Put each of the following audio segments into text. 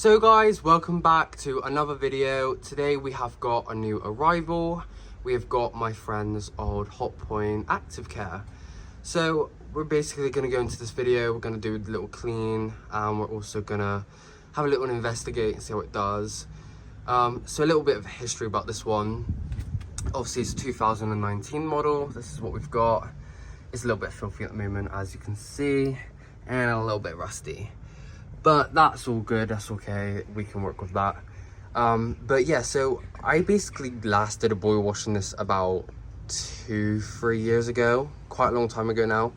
So guys, welcome back to another video. Today we have got a new arrival. We have got my friend's old Hotpoint ActiveCare. So we're basically going to go into this video. We're going to do a little clean, and we're also going to have a little investigate and see how it does. So a little bit of history about this one. Obviously it's a 2019 model. This is what we've got. It's a little bit filthy at the moment, as you can see, and a little bit rusty. But that's all good, that's okay, we can work with that. But yeah, so I basically last did a boil wash on this about 2-3 years ago, quite a long time ago now.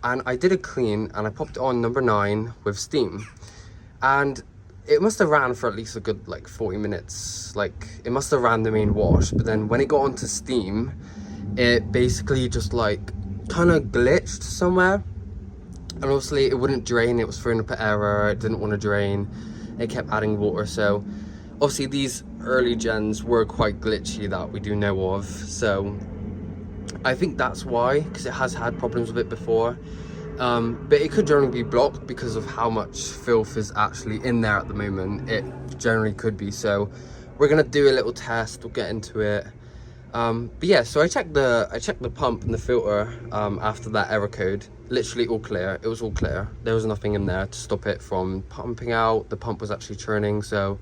And I did a clean and I popped it on number 9 with steam. And it must have ran for at least a good like 40 minutes. Like, it must have ran the main wash, but then when it got onto steam, it basically just like kind of glitched somewhere. And obviously it wouldn't drain, it was throwing up an error, it didn't want to drain, it kept adding water. So obviously these early gens were quite glitchy that we do know of. So I think that's why, because it has had problems with it before. But it could generally be blocked because of how much filth is actually in there at the moment. It generally could be. So we're gonna do a little test, we'll get into it. But yeah, so I checked the pump and the filter after that error code. Literally all clear. It was all clear. There was nothing in there to stop it from pumping out. The pump was actually churning, so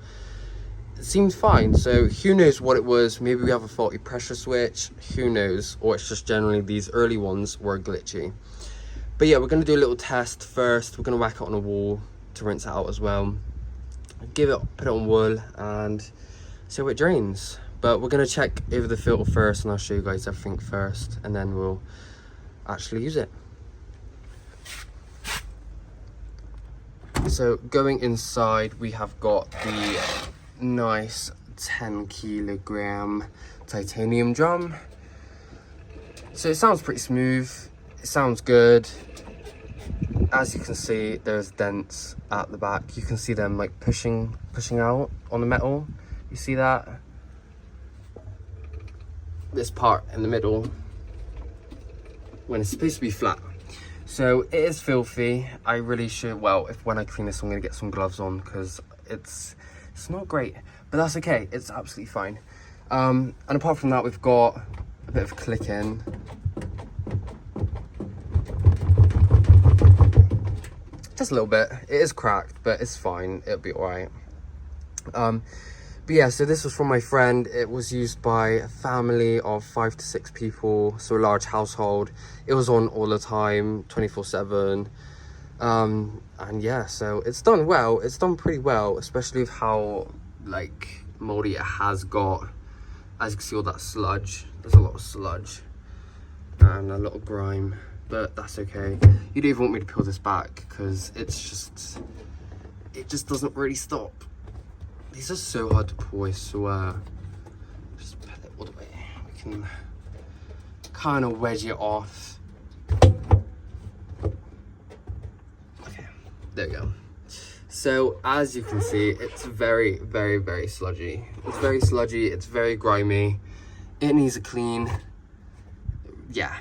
it seemed fine. So who knows what it was? Maybe we have a faulty pressure switch, who knows, or it's just generally these early ones were glitchy. But yeah, we're gonna do a little test first. We're gonna whack it on a wall to rinse it out as well, put it on wool and see how it drains. But we're gonna check over the filter first, and I'll show you guys everything first, and then we'll actually use it. So going inside, we have got the nice 10kg titanium drum. So it sounds pretty smooth, it sounds good. As you can see, there's dents at the back. You can see them like pushing out on the metal. You see that? This part in the middle, when it's supposed to be flat. So it is filthy. I really should, well, when I clean this, I'm gonna get some gloves on because it's not great, but that's okay, it's absolutely fine. And apart from that, we've got a bit of clicking. Just a little bit. It is cracked, but it's fine, it'll be all right. But yeah, so this was from my friend. It was used by a family of 5 to 6 people, so a large household. It was on all the time, 24/7. And yeah, so it's done well. It's done pretty well, especially with how like moldy it has got. As you can see, all that sludge. There's a lot of sludge and a lot of grime, but that's okay. You don't even want me to peel this back because it just doesn't really stop. These are so hard to pull, I swear. Just pull it all the way. We can kind of wedge it off. Okay, there we go. So as you can see, it's very, very, very sludgy. It's very sludgy, it's very grimy. It needs a clean. Yeah.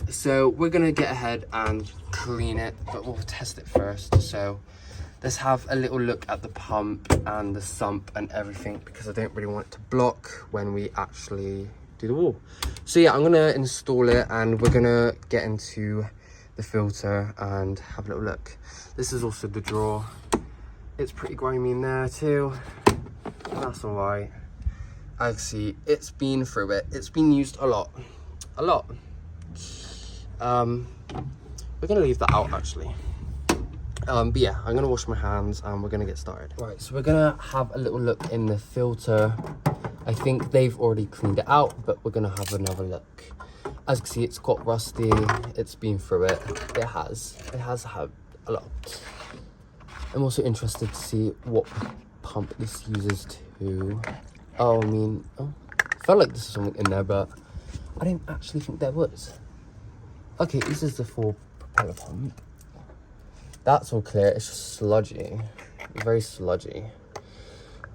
So we're gonna get ahead and clean it, but we'll test it first. So let's have a little look at the pump and the sump and everything, because I don't really want it to block when we actually do the wall. So yeah, I'm gonna install it and we're gonna get into the filter and have a little look. This is also the drawer. It's pretty grimy in there too. That's all right. I see it's been through it. It's been used a lot. We're gonna leave that out actually. But yeah, I'm gonna wash my hands and we're gonna get started. Right, so we're gonna have a little look in the filter. I think they've already cleaned it out, but we're gonna have another look. As you can see, it's got rusty, it's been through it. It has had a lot. I'm also interested to see what pump this uses to. Oh, I felt like this was something in there, but I didn't actually think there was. Okay, this is the 4 propeller pump. That's all clear, it's just sludgy, very sludgy.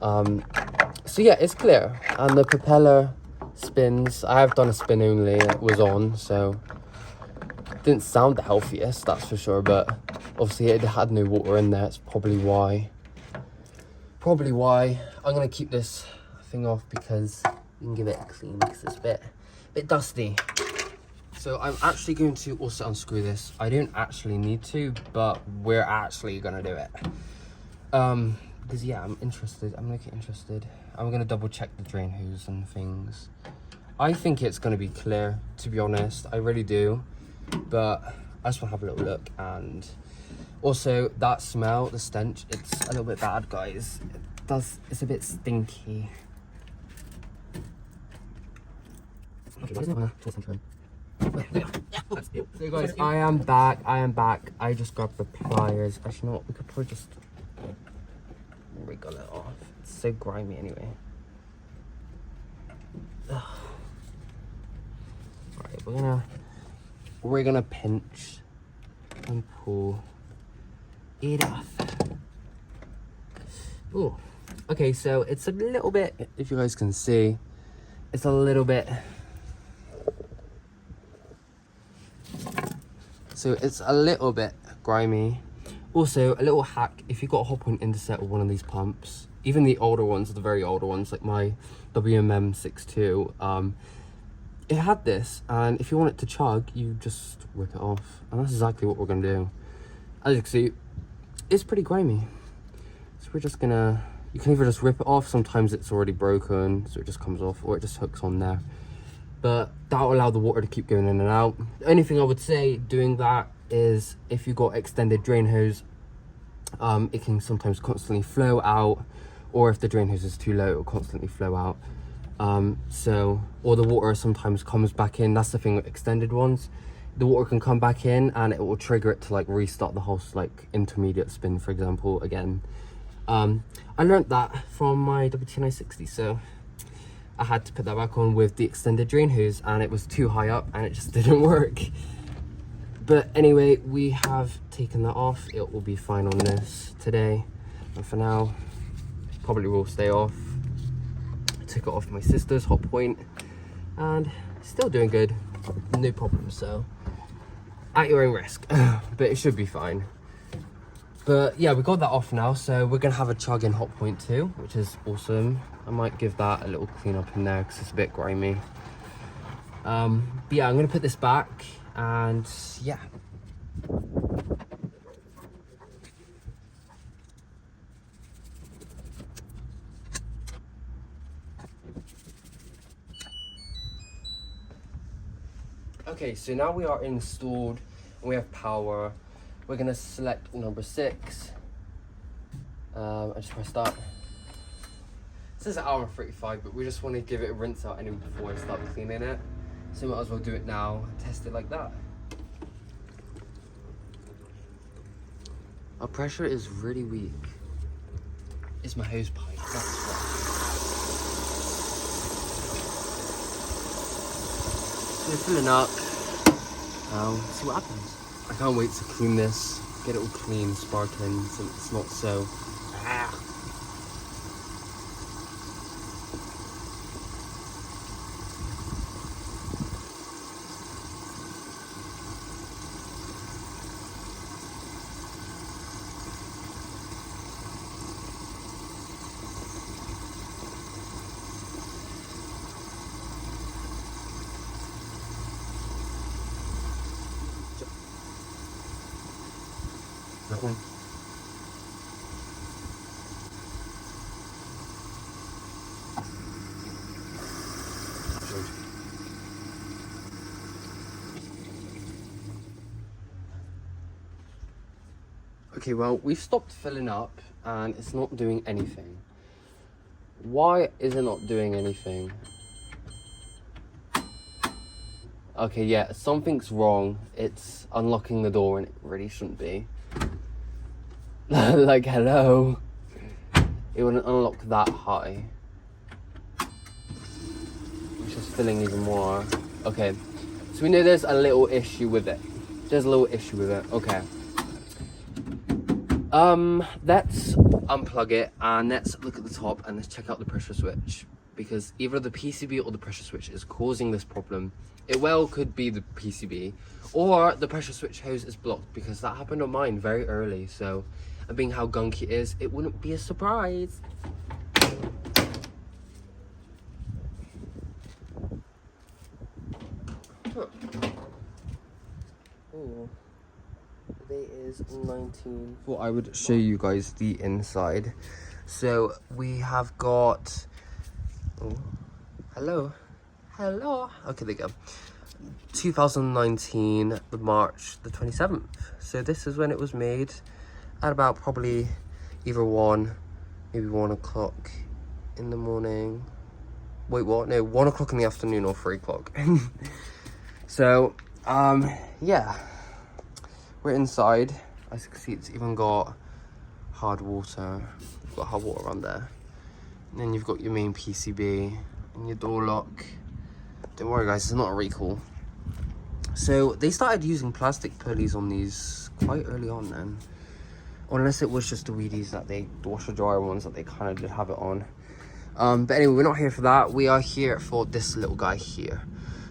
So yeah, it's clear, and the propeller spins. I have done a spin only, it was on, so didn't sound the healthiest, that's for sure, but obviously it had no water in there, it's probably why. probably why. I'm gonna keep this thing off because you can give it a clean because it's a bit dusty. So I'm actually going to also unscrew this. I don't actually need to, but we're actually gonna do it. Because yeah, I'm interested. I'm looking interested. I'm gonna double check the drain hose and things. I think it's gonna be clear, to be honest. I really do. But I just wanna have a little look. And also that smell, the stench, it's a little bit bad, guys. It's a bit stinky. Okay, so guys, I am back. I just grabbed the pliers. Actually, no, we could probably just wriggle it off. It's so grimy anyway. Ugh. Alright, we're gonna pinch and pull it off. Oh, okay, so it's a little bit, if you guys can see, it's a little bit. So it's a little bit grimy. Also, a little hack, if you've got a Hotpoint Interset or one of these pumps, even the older ones, the very older ones, like my WMM62, it had this, and if you want it to chug, you just rip it off. And that's exactly what we're gonna do. As you can see, it's pretty grimy. So we're just gonna, you can either just rip it off, sometimes it's already broken, so it just comes off, or it just hooks on there. But that'll allow the water to keep going in and out. The only thing I would say doing that is if you've got extended drain hose, it can sometimes constantly flow out, or if the drain hose is too low, it will constantly flow out. Or the water sometimes comes back in. That's the thing with extended ones. The water can come back in and it will trigger it to like restart the whole like intermediate spin, for example, again. I learned that from my WT960, so I had to put that back on with the extended drain hose, and it was too high up and it just didn't work. But anyway, we have taken that off. It will be fine on this today, and for now probably will stay off. I took it off my sister's Hotpoint and still doing good, no problem. So at your own risk, but it should be fine. But yeah, we got that off now, so we're gonna have a chug in Hotpoint 2, which is awesome. I might give that a little clean up in there because it's a bit grimy. But yeah, I'm gonna put this back, and yeah. Okay, so now we are installed and we have power. We're gonna select number 6. I just press start. It says 1 hour and 35, but we just want to give it a rinse out anyway before I start cleaning it. So might as well do it now and test it like that. Our pressure is really weak. It's my hose pipe, that's why. So we're filling up. Now, see what happens. I can't wait to clean this, get it all clean, sparkling, so it's not so. Nothing. Okay, well, we've stopped filling up and it's not doing anything. Why is it not doing anything? Okay, yeah, something's wrong. It's unlocking the door and it really shouldn't be. Like, hello. It wouldn't unlock that high. It's just filling even more. Okay, so we know there's a little issue with it. There's a little issue with it, okay. Let's unplug it and let's look at the top and let's check out the pressure switch, because either the PCB or the pressure switch is causing this problem. It well could be the PCB, or the pressure switch hose is blocked, because that happened on mine very early. So and being how gunky it is, it wouldn't be a surprise. Huh. Ooh. Today is 19. Well, I would show you guys the inside. So we have got, oh, hello. Okay, there you go. 2019, March the 27th. So this is when it was made, at about probably either 1 o'clock in the morning. Wait, what? No, 1 o'clock in the afternoon or 3 o'clock. So, yeah. We're inside. As you can see, it's even got hard water. You've got hard water on there. And then you've got your main PCB and your door lock. Don't worry guys, it's not a recall. So they started using plastic pulleys on these quite early on then. Unless it was just the Wheaties that the washer dryer ones that they kind of did have it on. But anyway, we're not here for that. We are here for this little guy here.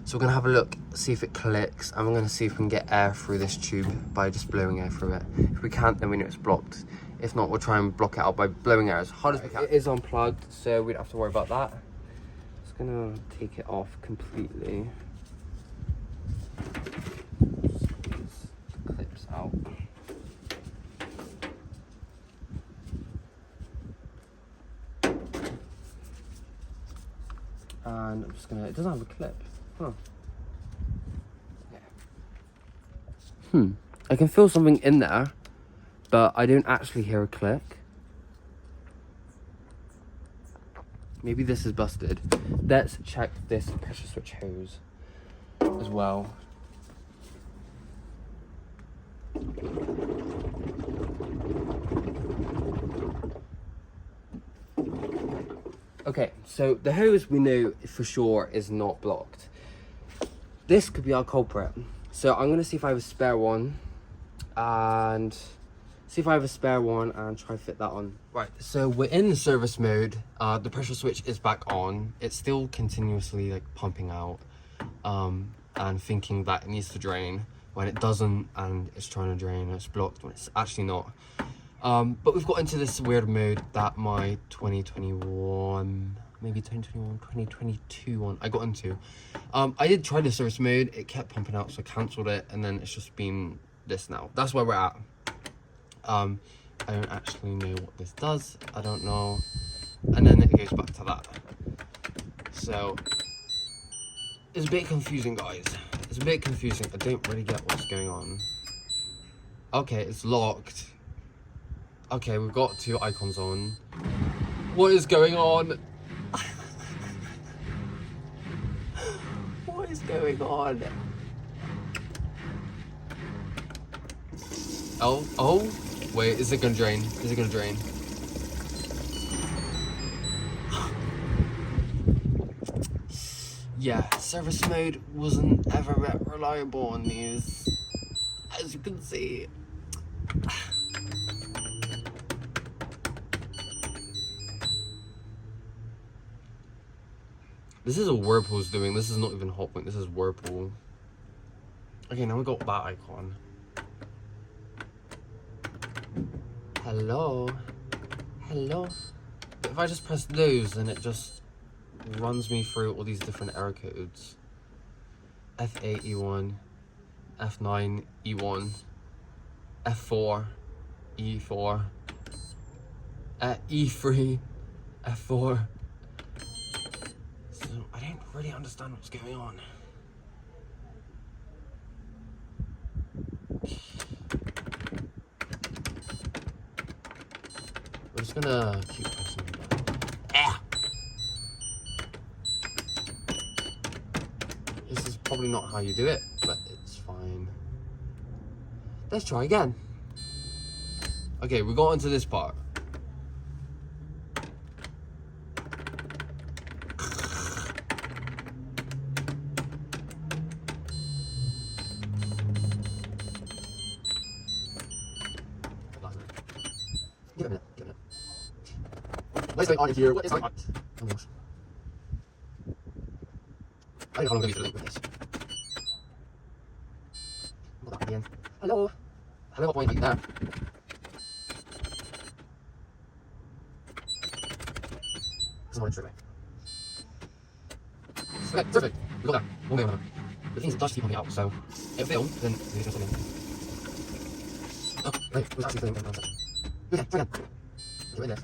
So we're gonna have a look, see if it clicks, and we're gonna see if we can get air through this tube by just blowing air through it. If we can't, then we know it's blocked. If not, we'll try and block it out by blowing air as hard as we can. It is unplugged, so we don't have to worry about that. Just gonna take it off completely. Squeeze the clips out. And I'm just gonna, it doesn't have a clip. Huh. Yeah. I can feel something in there, but I don't actually hear a click. Maybe this is busted. Let's check this pressure switch hose as well. Okay, so the hose we know for sure is not blocked. This could be our culprit. So I'm gonna see if I have a spare one and try to fit that on. Right, so we're in the service mode. The pressure switch is back on. It's still continuously like pumping out and thinking that it needs to drain when it doesn't, and it's trying to drain and it's blocked when it's actually not. But we've got into this weird mode that my 2021, maybe 2021, 2022 one I got into. I did try the service mode, it kept pumping out, so I cancelled it, and then it's just been this now. That's where we're at. I don't actually know what this does, I don't know. And then it goes back to that. So, it's a bit confusing, guys. It's a bit confusing, I don't really get what's going on. Okay, it's locked. Okay, we've got 2 icons on. What is going on? What is going on? Oh, wait, is it gonna drain? Is it gonna drain? Yeah, service mode wasn't ever that reliable on these, as you can see. This is what Whirlpool's doing. This is not even Hotpoint. This is Whirlpool. Okay, now we got that icon. Hello? Hello? But if I just press those, then it just runs me through all these different error codes. F8E1, F9E1, F4E4, E3, F4. So I don't really understand what's going on. We're just gonna keep pressing it down. Ah! This is probably not how you do it, but it's fine. Let's try again. Okay, we got into this part. Give it a minute, give it a minute. What's going on in here? What is going on? Oh my gosh. I don't know how I'm going to be fiddling with this. Got that again. Hello? Hello, what point are you there? Doesn't want it straight away. Okay, perfect. We got that. One way or another. But the thing is, it does keep on the out, so it'll film, then we can something. Oh, right, it was actually filming down. Okay, try again. Put it in there.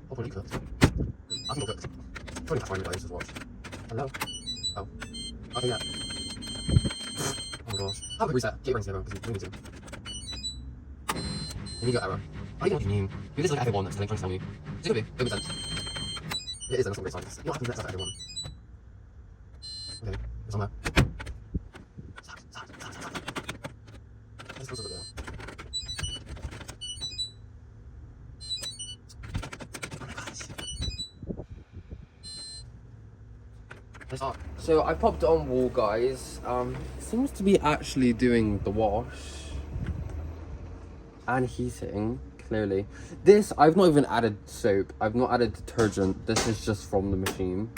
Hopefully cooked. I think it'll cook. Probably that's why everybody else watch. Hello? Oh. Okay, yeah. Oh my gosh. Have a quick reset. Get your rings together because we need to. And you got error. I don't know what you mean. Maybe this is like everyone that's trying to tell you. It's gonna be. It makes sense. It is, and that's not great science. You don't have to do that stuff for everyone. Okay, it's on there. Stop. Let's close it there. Oh my gosh. So I popped it on wall, guys. Seems to be actually doing the wash and heating. Clearly, this I've not even added soap. I've not added detergent. This is just from the machine.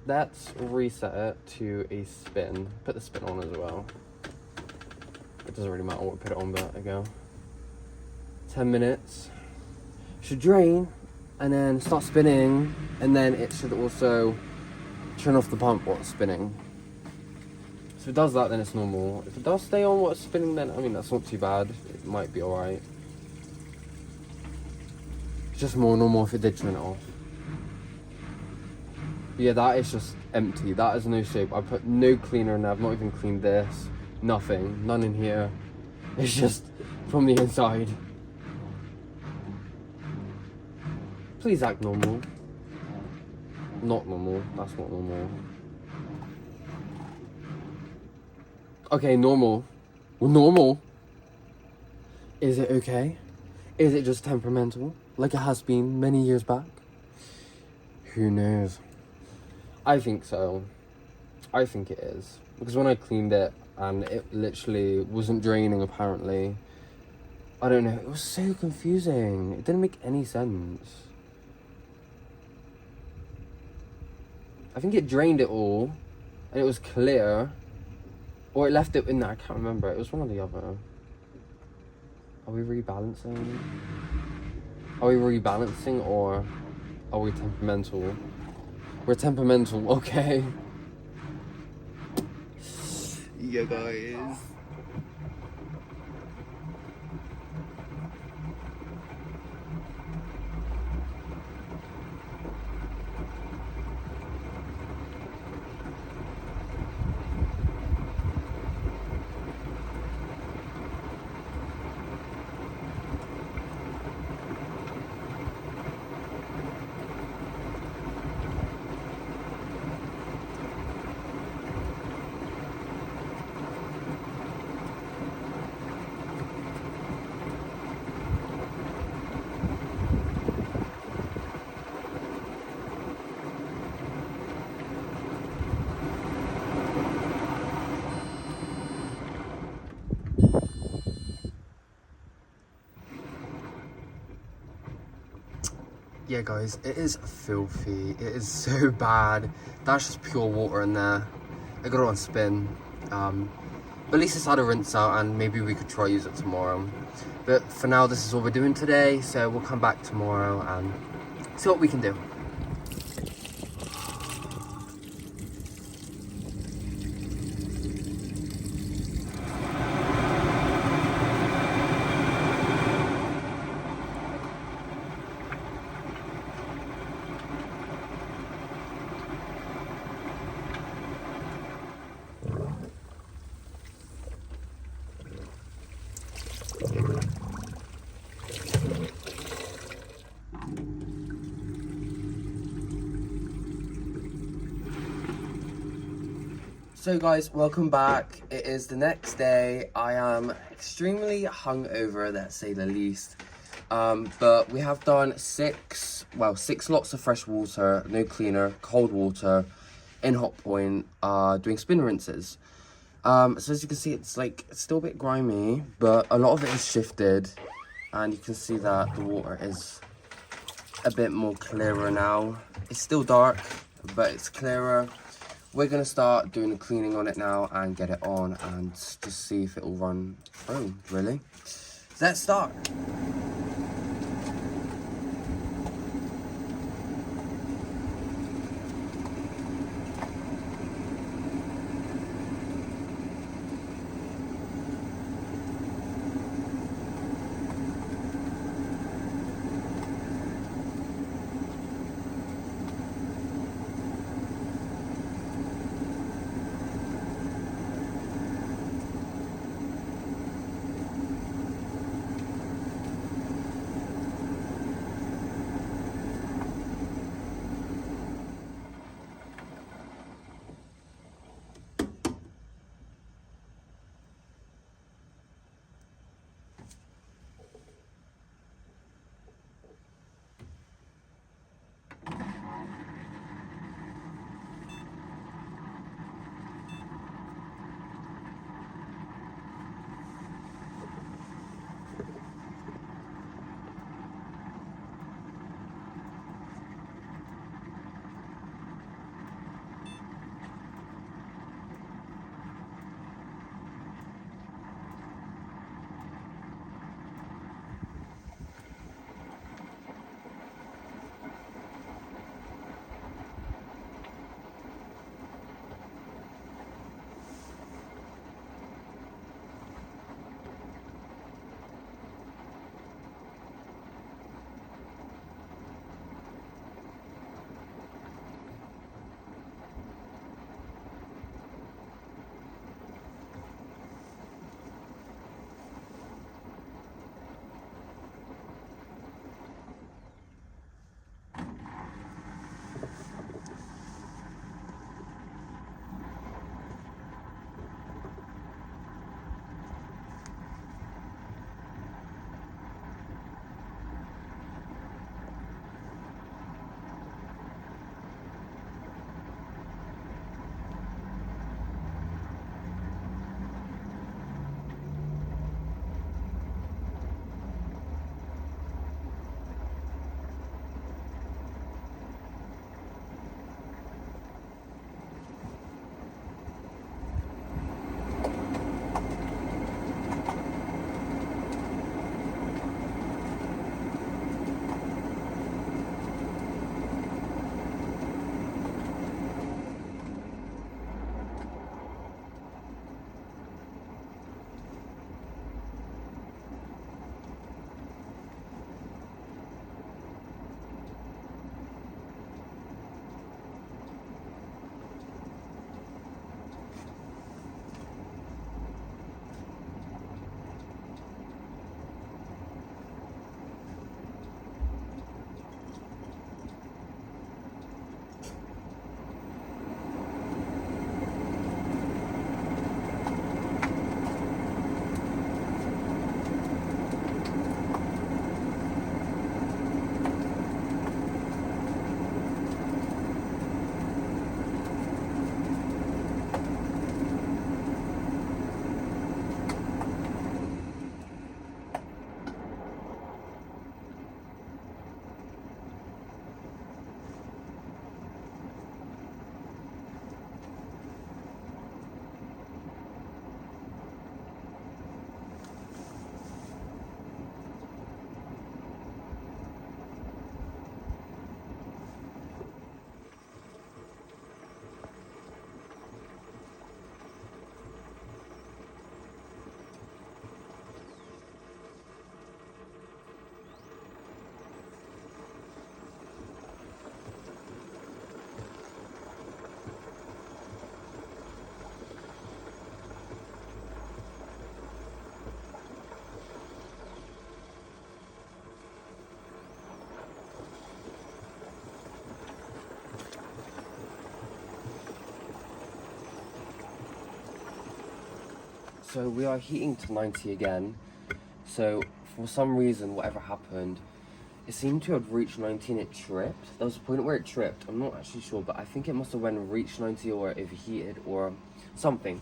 Let's reset it to a spin. Put the spin on as well. It doesn't really matter what we put it on, but there we go. 10 minutes. Should drain and then start spinning, and then it should also turn off the pump while it's spinning. So if it does that, then it's normal. If it does stay on while it's spinning, then I mean that's not too bad. It might be alright. It's just more normal if it did turn it off. But yeah, that is just empty. That is no soap. I put no cleaner in there. I've not even cleaned this. Nothing. None in here. It's just from the inside. Please act normal. Not normal. That's not normal. Okay, normal. Well, normal. Is it okay? Is it just temperamental? Like it has been many years back? Who knows? I think so. I think it is. Because when I cleaned it and it literally wasn't draining apparently. I don't know. It was so confusing. It didn't make any sense. I think it drained it all and it was clear. Or it left it in there, I can't remember. It was one or the other. Are we rebalancing? Are we rebalancing or are we temperamental? We're temperamental, okay. Yeah, guys. Yeah, guys, it is filthy. It is so bad. That's just pure water in there. I got it on spin. But at least it's had a rinse out and maybe we could try use it tomorrow. But for now, this is what we're doing today. So we'll come back tomorrow and see what we can do. So guys, welcome back. It is the next day. I am extremely hungover, let's say the least. But we have done six lots of fresh water, no cleaner, cold water, in Hotpoint, doing spin rinses. So as you can see, it's still a bit grimy, but a lot of it is shifted. And you can see that the water is a bit more clearer now. It's still dark, but it's clearer. We're going to start doing the cleaning on it now and get it on and just see if it will run through, really. Let's start. So we are heating to 90 again. So for some reason, whatever happened, it seemed to have reached 90 and it tripped. There was a point where it tripped. I'm not actually sure, but I think it must have went and reached 90 or overheated or something.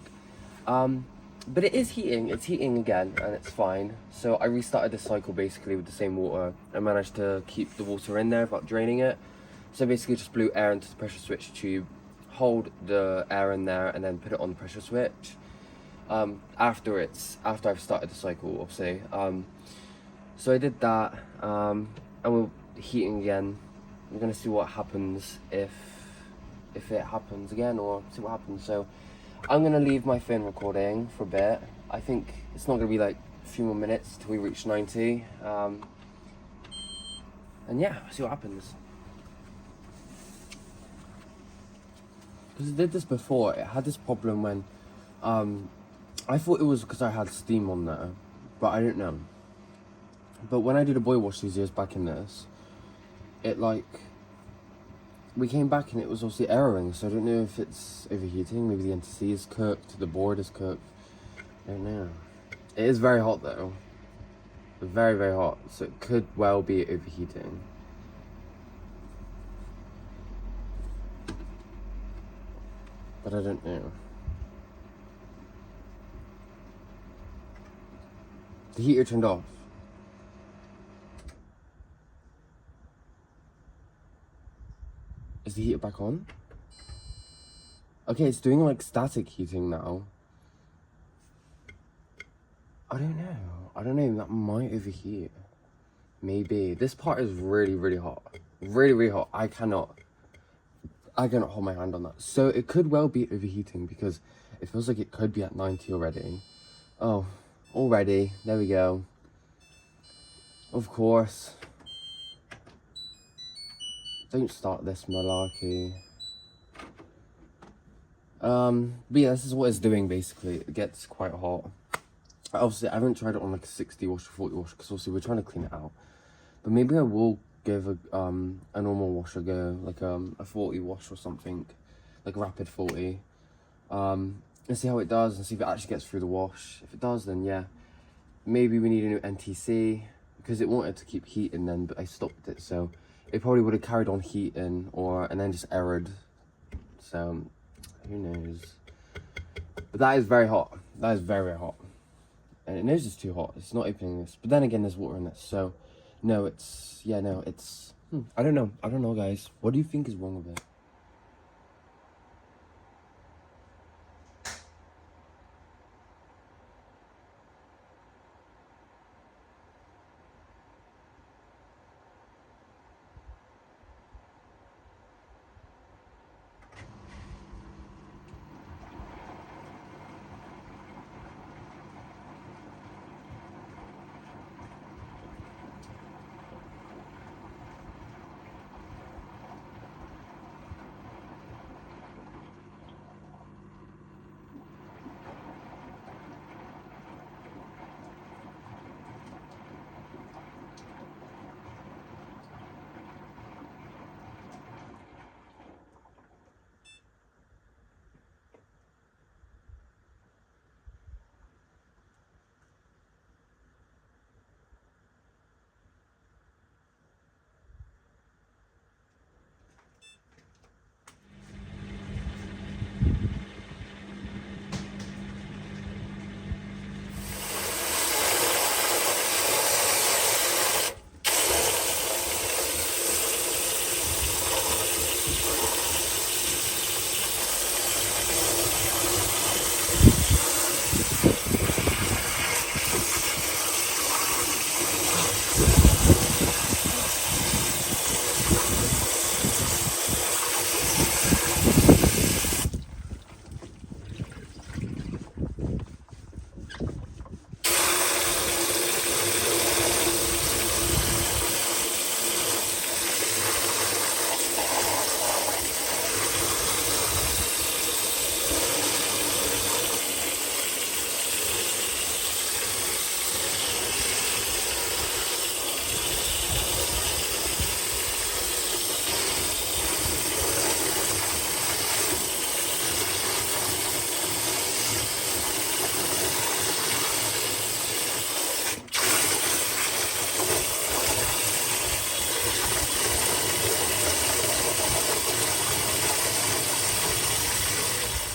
But it is heating. It's heating again and it's fine. So I restarted the cycle basically with the same water. I managed to keep the water in there without draining it. So basically just blew air into the pressure switch tube, hold the air in there and then put it on the pressure switch. after I've started the cycle, obviously. So I did that, and we're heating again. We're gonna see what happens if it happens again, or see what happens. So I'm gonna leave my phone recording for a bit. I think it's not gonna be like a few more minutes till we reach 90. And yeah, see what happens. Because I did this before. It had this problem when I thought it was because I had steam on there, but I don't know. But when I did a boil wash these years back in this, it like, we came back and it was obviously erroring, so I don't know if it's overheating. Maybe the NTC is cooked, the board is cooked. I don't know. It is very hot though. Very, very hot, so it could well be overheating. But I don't know. The heater turned off. Is the heater back on? Okay, it's doing like static heating now. I don't know, that might overheat. Maybe. This part is really, really hot. Really, really hot. I cannot hold my hand on that. So it could well be overheating because it feels like it could be at 90 already. Oh, already. There we go. Of course. Don't start this malarkey. But yeah, this is what it's doing basically. It gets quite hot. Obviously, I haven't tried it on like a 60 wash or 40 wash because obviously we're trying to clean it out. But maybe I will give a normal wash a go, like a 40 wash or something, like a rapid 40. And see how it does and see if it actually gets through the wash. If it does, then yeah, maybe we need a new NTC because it wanted to keep heating then, but I stopped it, so it probably would have carried on heating and then just errored. So who knows? But that is very hot. That is very, very hot. And it knows it's too hot. It's not opening this. But then again, there's water in this. So, no, it's... Yeah, no, it's... I don't know. I don't know, guys. What do you think is wrong with it?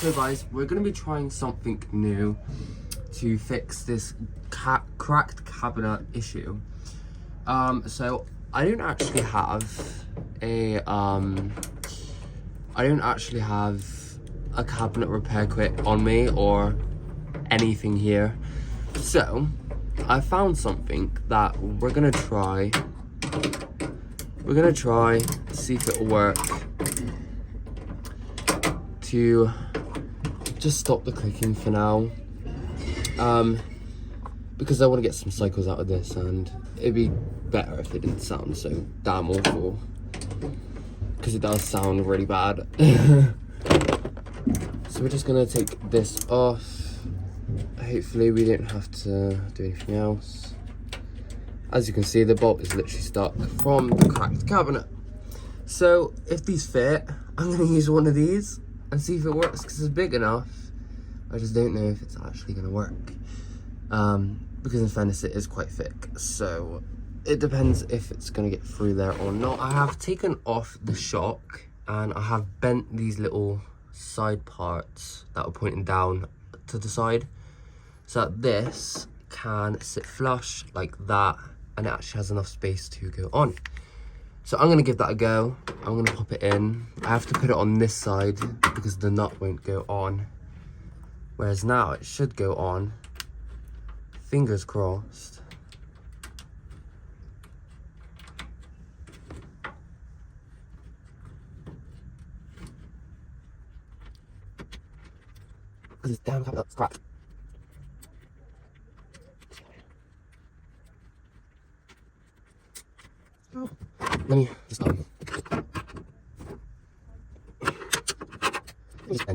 So guys, we're going to be trying something new to fix this cracked cabinet issue. So I don't actually have a cabinet repair kit on me or anything here. So I found something that we're gonna try. We're gonna try to see if it'll work to just stop the clicking for now. Because I want to get some cycles out of this, and it'd be better if it didn't sound so damn awful, because it does sound really bad. So we're just gonna take this off. Hopefully we don't have to do anything else. As you can see, the bolt is literally stuck from the cracked cabinet. So if these fit, I'm gonna use one of these and see if it works, because it's big enough. I just don't know if it's actually gonna work. Because in fairness, it is quite thick. So it depends if it's gonna get through there or not. I have taken off the shock and I have bent these little side parts that are pointing down to the side, so that this can sit flush like that, and it actually has enough space to go on. So I'm gonna give that a go. I'm gonna pop it in. I have to put it on this side because the nut won't go on, whereas now it should go on. Fingers crossed. Because this damn cabinet's cracked. Let me just bend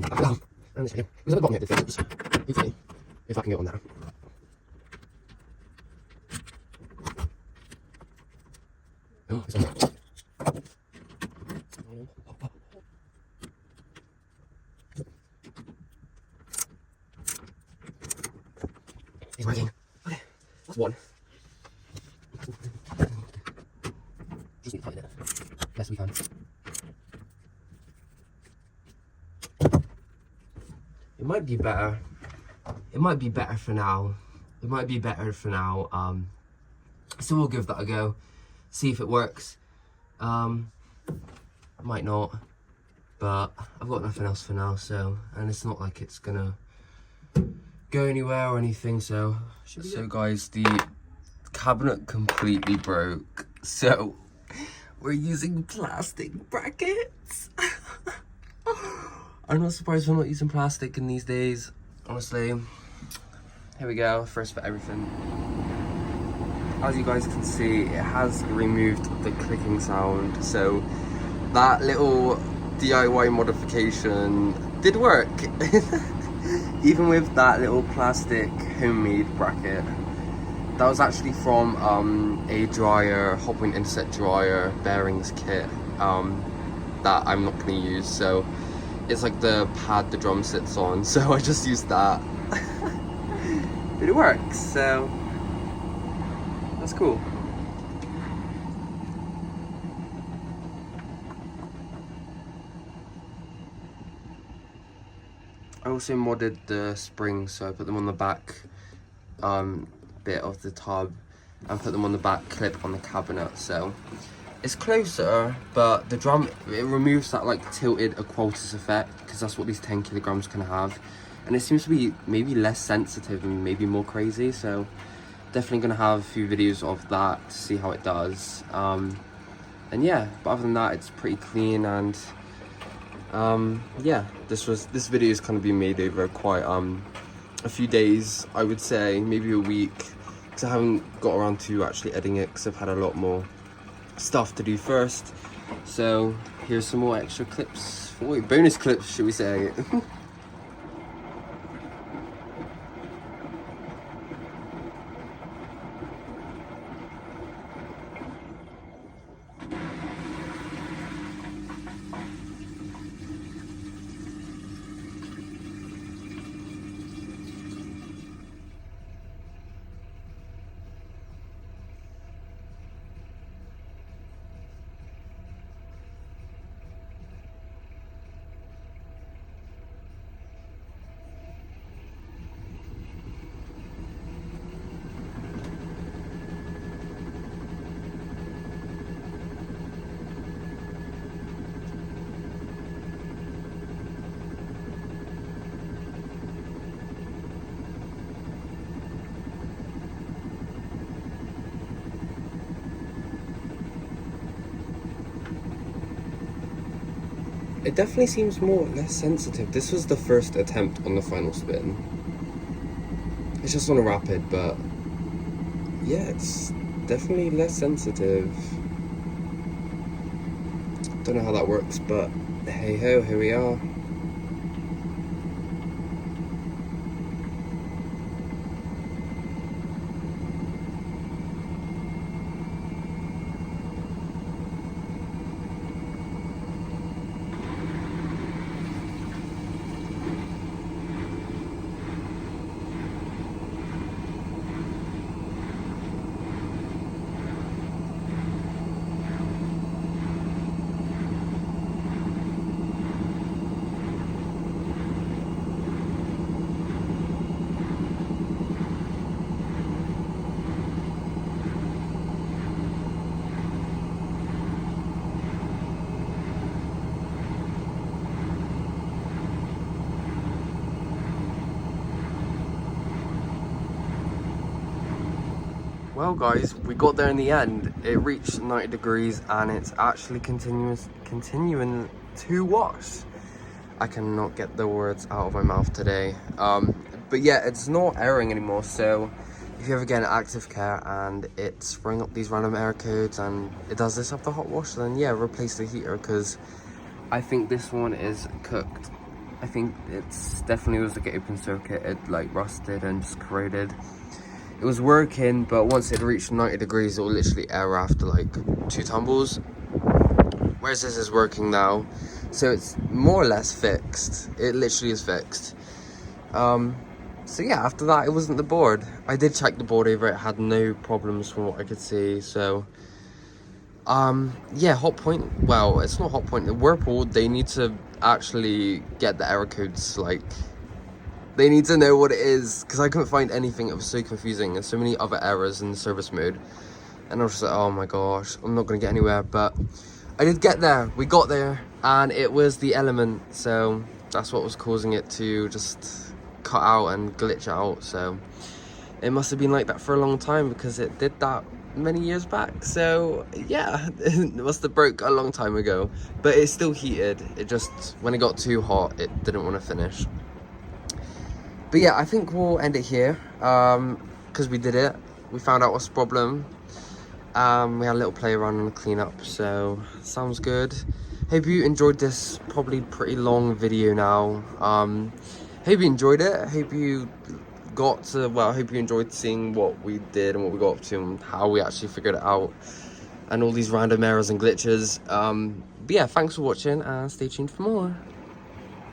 that back down. And just, because at the bottom here, the things, hopefully, if I can get on there. Oh, it's on there. It's working. Okay, that's one. Just need to tighten it best we can. It might be better. It might be better for now. It might be better for now. So we'll give that a go. See if it works. Might not, but I've got nothing else for now. So, and it's not like it's gonna go anywhere or anything. So guys, the cabinet completely broke. So we're using plastic brackets. I'm not surprised we're not using plastic in these days, honestly. Here we go, first for everything. As you guys can see, it has removed the clicking sound, so that little DIY modification did work. Even with that little plastic homemade bracket. That was actually from a dryer, Hotpoint Interset dryer bearings kit that I'm not going to use. So it's like the pad the drum sits on, so I just used that. But it works, so that's cool. I also modded the springs, so I put them on the back bit of the tub and put them on the back clip on the cabinet, so it's closer, but the drum, it removes that like tilted equality effect, because that's what these 10 kilograms can have, and it seems to be maybe less sensitive and maybe more crazy. So definitely gonna have a few videos of that to see how it does. And yeah, but other than that, it's pretty clean. And yeah, this video is kind of been made over quite a few days, I would say, maybe a week, because I haven't got around to actually editing it because I've had a lot more stuff to do first. So here's some more extra clips for you, bonus clips, should we say. it definitely seems less sensitive. This was the first attempt on the final spin. It's just on a rapid, but yeah, it's definitely less sensitive. Don't know how that works, but hey ho, here we are. Well guys, we got there in the end. It reached 90 degrees and it's actually continuing to wash. I cannot get the words out of my mouth today. But yeah, it's not erroring anymore. So if you ever get an ActiveCare and it's throwing up these random error codes and it does this after hot wash, then yeah, replace the heater, because I think this one is cooked. I think it's definitely was like an open circuit. It like rusted and just corroded. It was working, but once it reached 90 degrees, it will literally error after like 2 tumbles. Whereas this is working now, so it's more or less fixed. It literally is fixed. So yeah, after that, it wasn't the board. I did check the board over; it had no problems from what I could see. So, yeah, Hotpoint. Well, it's not Hotpoint. The Whirlpool. They need to actually get the error codes like. They need to know what it is, because I couldn't find anything. It was so confusing. There's so many other errors in the service mode. And I was just like, oh my gosh, I'm not going to get anywhere. But I did get there. We got there. And it was the element. So that's what was causing it to just cut out and glitch out. So it must have been like that for a long time, because it did that many years back. So yeah, it must have broke a long time ago. But it's still heated. It just, when it got too hot, it didn't want to finish. But yeah, I think we'll end it here, because we did it. We found out what's the problem. We had a little play around and clean up, so sounds good. Hope you enjoyed this probably pretty long video now. Hope you enjoyed it. Hope you hope you enjoyed seeing what we did and what we got up to and how we actually figured it out. And all these random errors and glitches. But yeah, thanks for watching and stay tuned for more.